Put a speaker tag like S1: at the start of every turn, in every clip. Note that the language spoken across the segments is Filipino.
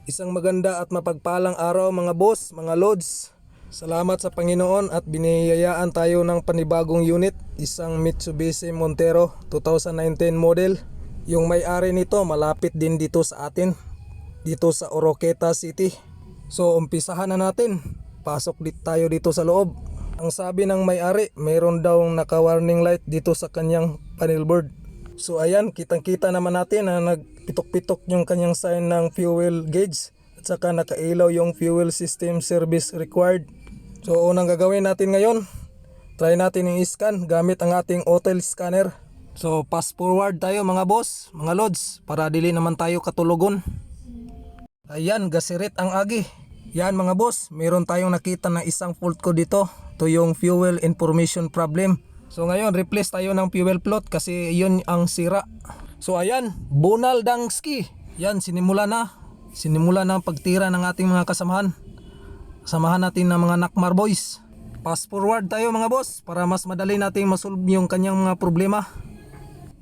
S1: Isang maganda at mapagpalang araw mga boss, mga lods. Salamat sa Panginoon at biniyayaan tayo ng panibagong unit, isang Mitsubishi Montero 2019 model. Yung may-ari nito malapit din dito sa atin, dito sa Oroqueta City. So umpisahan na natin, pasok tayo dito sa loob. Ang sabi ng may-ari, mayroon daw naka-warning light dito sa kanyang panel board. So ayan, kitang-kita naman natin na nagpitok-pitok yung kanyang sign ng fuel gauge at saka nakailaw yung fuel system service required. So unang gagawin natin ngayon, try natin yung scan gamit ang ating hotel scanner. So fast forward tayo mga boss, mga lods, para dili naman tayo katulogon. Ayan, gasirit ang agi. Yan mga boss, meron tayong nakita na isang fault code dito. Ito yung fuel information problem. So ngayon, replace tayo ng fuel float kasi yun ang sira. So ayan, Bunal Dangski. Yan, sinimula na ang pagtira ng ating mga kasamahan. Samahan natin ng mga Nakmar boys. Fast forward tayo mga boss para mas madali nating masolve yung kanyang mga problema.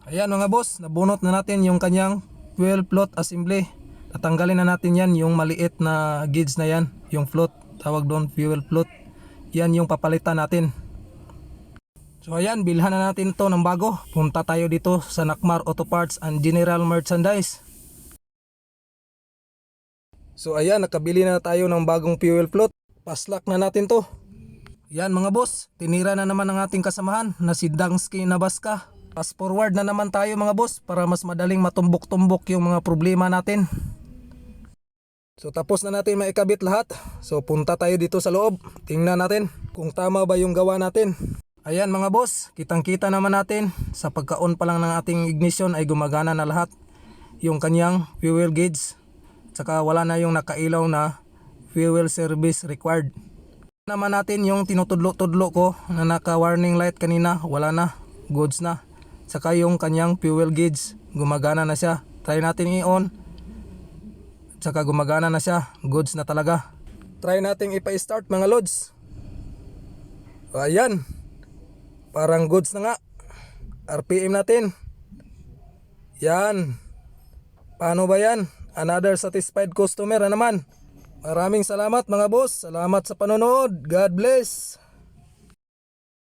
S1: Ayan mga boss, nabunot na natin yung kanyang fuel float assembly. Tatanggalin na natin yan, yung maliit na gauge na yan, yung float, tawag doon fuel float. Yan yung papalitan natin. So ayan, bilhan na natin ito ng bago. Punta tayo dito sa Nakmar Auto Parts and General Merchandise. So ayan, nakabili na tayo ng bagong fuel float. Paslak na natin to. Yan mga boss, tinira na naman ang ating kasamahan na si Dangski Nabaska. Fast forward na naman tayo mga boss para mas madaling matumbok-tumbok yung mga problema natin. So tapos na natin maikabit lahat. So punta tayo dito sa loob. Tingnan natin kung tama ba yung gawa natin. Ayan mga boss, kitang-kita naman natin sa pagka-on pa lang ng ating ignition ay gumagana na lahat yung kanyang fuel gauge. Saka wala na yung nakailaw na fuel service required. Naman natin yung tinutudlo-tudlo ko na naka-warning light kanina, wala na, goods na. Saka yung kanyang fuel gauge, gumagana na siya. Try natin i-on. Saka gumagana na siya, goods na talaga. Try natin ipa-start mga lods. Ayan. Parang goods na nga. RPM natin. Yan. Paano ba yan? Another satisfied customer na naman. Maraming salamat mga boss. Salamat sa panonood. God bless.